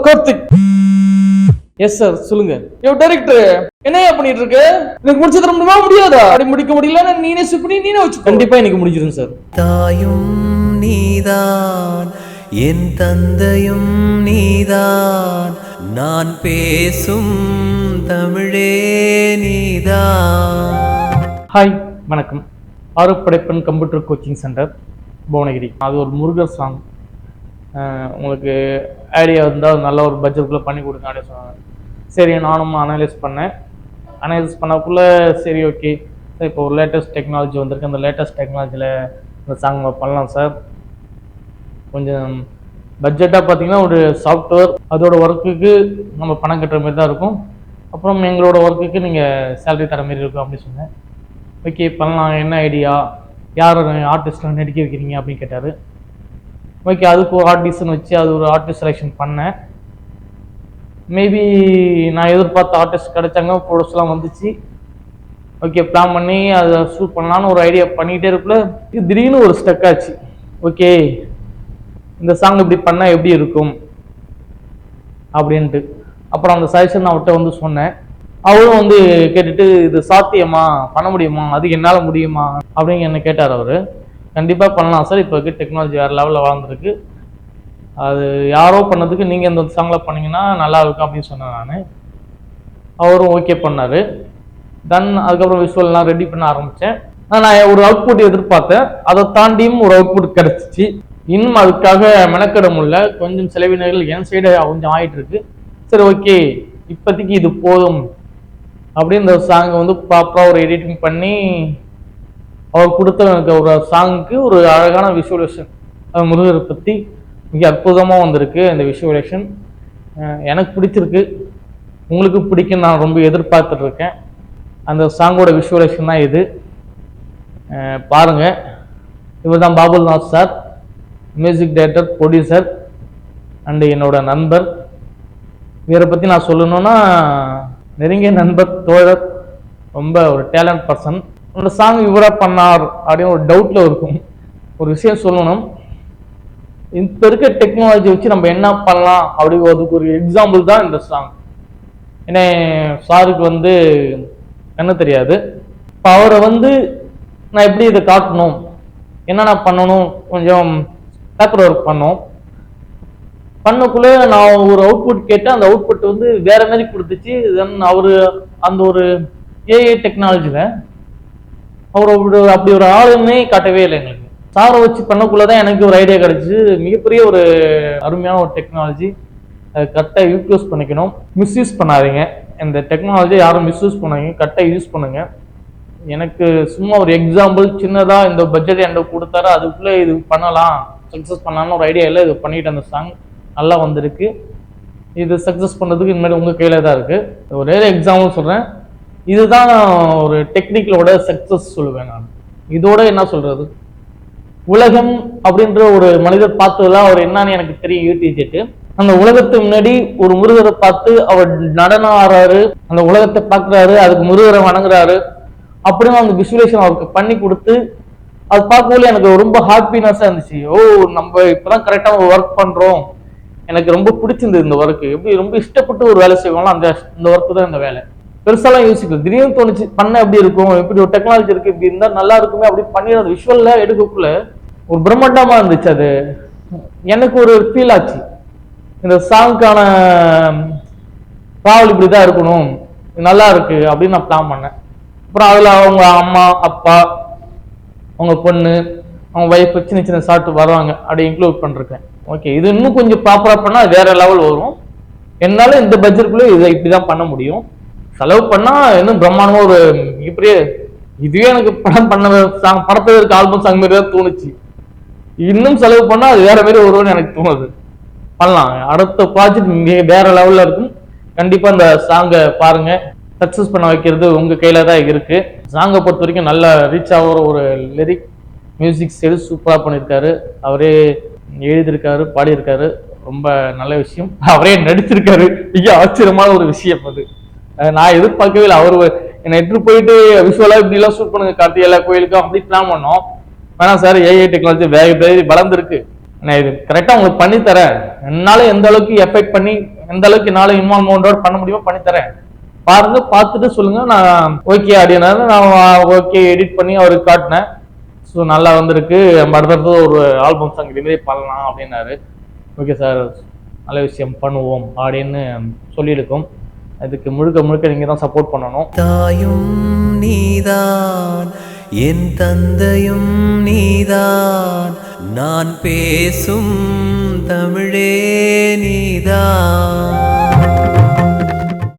Karthik. Yes sir, சொல்லுங்க. Director என்னையா பண்ணிட்டு இருக்க? எனக்கு முடிச்சு தர முடியுமா முடியாதா? அப்படி முடிக்க முடியல, நீனே சுப்பி நீனே வச்சு. கண்டிப்பா எனக்கு முடிச்சிடும் சார். தாயும் நீதான், என் தந்தையும் நீதான், நான் பேசும் தமிழே நீதான். ஹாய், வணக்கம். ஆறுபடைப்பன் கம்ப்யூட்டர் கோச்சிங் சென்டர், புவனகிரி. அது ஒரு முருகர் சாங். உங்களுக்கு ஐடியா இருந்தால் நல்ல ஒரு பட்ஜெட்டுக்குள்ளே பண்ணி கொடுங்க அப்படின்னு சொன்னாங்க. சரி, நானும் அனலைஸ் பண்ணக்குள்ளே சரி ஓகே சார், இப்போ ஒரு லேட்டஸ்ட் டெக்னாலஜி வந்திருக்கு. அந்த லேட்டஸ்ட் டெக்னாலஜியில் இந்த சாங் பண்ணலாம் சார். கொஞ்சம் பட்ஜெட்டாக பார்த்தீங்கன்னா ஒரு சாஃப்ட்வேர் அதோட ஒர்க்குக்கு நம்ம பணம் கட்டுற மாதிரி தான் இருக்கும். அப்புறம் எங்களோட ஒர்க்குக்கு நீங்கள் சேலரி தர மாதிரி இருக்கும் அப்படின்னு சொன்னேன். ஓகே பண்ணலாம், என்ன ஐடியா, யார் ஆர்டிஸ்ட்லாம் நடிக்க வைக்கிறீங்க அப்படின்னு கேட்டார். ஓகே, அதுக்கு ஒரு ஆர்டிஸ்ட்னு வச்சு அது ஒரு ஆர்டிஸ்ட் செலெக்ஷன் பண்ணேன். மேபி நான் எதிர்பார்த்த ஆர்டிஸ்ட் கிடைச்சாங்க, ஃபோட்டோஸ்லாம் வந்துச்சு. ஓகே, பிளான் பண்ணி அதை ஷூட் பண்ணலான்னு ஒரு ஐடியா பண்ணிகிட்டே இருக்குள்ள திடீர்னு ஒரு ஸ்டக் ஆச்சு. ஓகே, இந்த சாங் இப்படி பண்ணால் எப்படி இருக்கும் அப்படின்ட்டு. அப்புறம் அந்த சஜஷன் அவர்கிட்ட வந்து சொன்னேன். அவரும் வந்து கேட்டுட்டு இது சாத்தியமா, பண்ண முடியுமா, அதுக்கு என்னால் முடியுமா அப்படின்னு என்ன கேட்டார் அவர். கண்டிப்பாக பண்ணலாம் சார், இப்போ டெக்னாலஜி வேறு லெவலில் வளர்ந்துருக்கு, அது யாரோ பண்ணதுக்கு நீங்கள் இந்த சாங்கில் பண்ணிங்கன்னா நல்லா இருக்கும் அப்படின்னு சொன்னேன் நான். அவரும் ஓகே பண்ணார். தென் அதுக்கப்புறம் விஷுவல்லாம் ரெடி பண்ண ஆரம்பித்தேன். நான் ஒரு அவுட்புட் எதிர்பார்த்தேன், அதை தாண்டியும் ஒரு அவுட்புட் கிடச்சிச்சு. இன்னும் அதுக்காக மெனக்கெட முடியல, கொஞ்சம் செலவினர்கள் என் சைடு கொஞ்சம் ஆகிட்டு இருக்கு. சரி ஓகே, இப்போதைக்கு இது போதும் அப்படின்னு இந்த சாங்கை வந்து ப்ராப்பராக ஒரு எடிட்டிங் பண்ணி அவர் கொடுத்த எனக்கு ஒரு சாங்குக்கு ஒரு அழகான விஷுவலேஷன், முருகரை பற்றி மிக அற்புதமாக வந்திருக்கு. இந்த விஷுவலேஷன் எனக்கு பிடிச்சிருக்கு, உங்களுக்கு பிடிக்கும் நான் ரொம்ப எதிர்பார்த்துட்டு இருக்கேன். அந்த சாங்கோட விஷுவலேஷன் தான் இது, பாருங்கள். இவர் தான் Babulnath sir, music director, producer and என்னோட நண்பர். இவரை பற்றி நான் சொல்லணும்னா நெருங்கிய நண்பர், தோழர், ரொம்ப ஒரு டேலண்ட் பர்சன். அந்த சாங் இவராக பண்ணார் அப்படின்னு ஒரு டவுட்டில் இருக்கும். ஒரு விஷயம் சொல்லணும், இப்போ இருக்க டெக்னாலஜி வச்சு நம்ம என்ன பண்ணலாம் அப்படி அதுக்கு ஒரு எக்ஸாம்பிள் தான் இந்த சாங். ஏன்னா சாருக்கு வந்து என்ன தெரியாது, இப்போ அவரை வந்து நான் எப்படி இதை காட்டணும், என்னென்ன பண்ணணும், கொஞ்சம் பேப்பர் ஒர்க் பண்ணக்குள்ளே நான் ஒரு அவுட்புட் கேட்டேன். அந்த அவுட்புட் வந்து வேற மாதிரி கொடுத்துச்சு. தென் அவர் அந்த ஒரு ஏஐ டெக்னாலஜியில் அவர் அப்படி ஒரு ஆளுமே காட்டவே இல்லை எங்களுக்கு. சாரை வச்சு பண்ணக்குள்ளதான் எனக்கு ஒரு ஐடியா கிடைச்சி, மிகப்பெரிய ஒரு அருமையான ஒரு டெக்னாலஜி. கரெக்டாக யூஸ் பண்ணிக்கணும், மிஸ்யூஸ் பண்ணாதீங்க. இந்த டெக்னாலஜி யாரும் மிஸ்யூஸ் பண்ணாதீங்க, கரெக்டாக யூஸ் பண்ணுங்க. எனக்கு சும்மா ஒரு எக்ஸாம்பிள் சின்னதாக இந்த பட்ஜெட் என்கிட்ட கொடுத்தாரு, அதுக்குள்ளே இது பண்ணலாம், சக்ஸஸ் பண்ணலான்னு ஒரு ஐடியா இல்லை. இது பண்ணிட்டு அந்த சாங் நல்லா வந்திருக்கு. இது சக்ஸஸ் பண்ணுறதுக்கு இனிமேல் உங்கள் கையில் தான் இருக்குது. ஒரே எக்ஸாம்பிள் சொல்கிறேன், இதுதான் ஒரு டெக்னிக்கலோட சக்சஸ் சொல்லுவேன் நான். இதோட என்ன சொல்றது, உலகம் அப்படின்ற ஒரு மனிதர் பார்த்ததுலாம் அவர் என்னன்னு எனக்கு தெரியும், யூடிஜெட்டு. அந்த உலகத்துக்கு முன்னாடி ஒரு முருகரை பார்த்து அவர் நடனம் ஆடுறாரு, அந்த உலகத்தை பார்க்குறாரு, அதுக்கு முருகரை வணங்குறாரு அப்படின்னு அந்த விஷுவலேஷன் அவருக்கு பண்ணி கொடுத்து அது பார்க்கவே எனக்கு ரொம்ப ஹாப்பினஸாக இருந்துச்சு. ஓ, நம்ம இப்போதான் கரெக்டாக ஒர்க் பண்ணுறோம், எனக்கு ரொம்ப பிடிச்சிருந்தது இந்த ஒர்க்கு. எப்படி ரொம்ப இஷ்டப்பட்டு ஒரு வேலை செய்வாங்களோ அந்த ஒர்க்கு தான் இந்த வேலை. பெருசாலாம் யோசிக்கல, திடீர்னு தோணுச்சு பண்ண எப்படி இருக்கும், எப்படி ஒரு டெக்னாலஜி இருக்கு, இப்படி இருந்தா நல்லா இருக்குமே அப்படி பண்ணி அந்த விஷுவல்ல எடுக்கக்குள்ள ஒரு பிரம்மாண்டமா இருந்துச்சு. அது எனக்கு ஒரு ஃபீல் ஆச்சு, இந்த சாங்க்கான டிராவல் இப்படிதான் இருக்கணும், நல்லா இருக்கு அப்படின்னு நான் பிளான் பண்ணேன். அப்புறம் அதுல அவங்க அம்மா, அப்பா, அவங்க பொண்ணு, அவங்க ஒய்ஃப் சின்ன சின்ன ஷார்ட் வருவாங்க, அப்படி இன்க்ளூட் பண்ணிருக்கேன். ஓகே, இது இன்னும் கொஞ்சம் ப்ராப்பரா பண்ணா வேற லெவல் வரும். என்னால இந்த பட்ஜெட்டுக்குள்ள இதை இப்படிதான் பண்ண முடியும். செலவு பண்ணா இன்னும் பிரம்மாண்டமா ஒரு மிகப்பெரிய, இதுவே எனக்கு படம் பண்ண படத்துல இருக்க ஆல்பம் சாங் மாதிரி தான் தோணுச்சு. இன்னும் செலவு பண்ணா அது வேற மாதிரி வரும்னு எனக்கு தோணுது. பண்ணலாம், அடுத்த ப்ராஜெக்ட் மிக வேற லெவல்ல இருக்கும். கண்டிப்பா இந்த சாங்கை பாருங்க, சக்சஸ் பண்ண வைக்கிறது உங்க கையில தான் இருக்கு. சாங்கை பொறுத்த வரைக்கும் நல்ல ரீச் ஆகிற ஒரு லிரிக், மியூசிக் ஸ்டைல் சூப்பரா பண்ணியிருக்காரு. அவரே எழுதியிருக்காரு, பாடியிருக்காரு, ரொம்ப நல்ல விஷயம். அவரே நடிச்சிருக்காரு, மிக ஆச்சரியமான ஒரு விஷயம் அது. நான் எதிர்பார்க்கவே இல்லை. அவரு என்னை எடுத்து போயிட்டு விஷுவலா இப்படி எல்லாம் ஷூட் பண்ணுங்க கார்த்திகை எல்லா கோயிலுக்கும் அப்படி பிளான் பண்ணோம். வேணாம் சார், ஏஐ டெக்னாலஜி வேக வளர்ந்துருக்கு, நான் இது கரெக்டாக உங்களுக்கு பண்ணித்தரேன், என்னால் எந்த அளவுக்கு எஃபெக்ட் பண்ணி எந்த அளவுக்கு என்னால் இன்வால்வ்மெண்டோட பண்ண முடியுமோ பண்ணித்தரேன், பாருங்க, பார்த்துட்டு சொல்லுங்க, நான் ஓகே அப்படின்னாரு. நான் ஓகே எடிட் பண்ணி அவருக்கு காட்டினேன். ஸோ நல்லா வந்திருக்கு, நம்ம அடுத்தது ஒரு ஆல்பம் சாங் இதுமாரி பண்ணலாம் அப்படின்னாரு. ஓகே சார், நல்ல விஷயம் பண்ணுவோம் அப்படின்னு சொல்லியிருக்கோம். அதுக்கு முழுக்க முழுக்க நீங்கள் தான் சப்போர்ட் பண்ணணும். தாயும் நீதான், என் தந்தையும் நீதான், நான் பேசும் தமிழே நீதான்.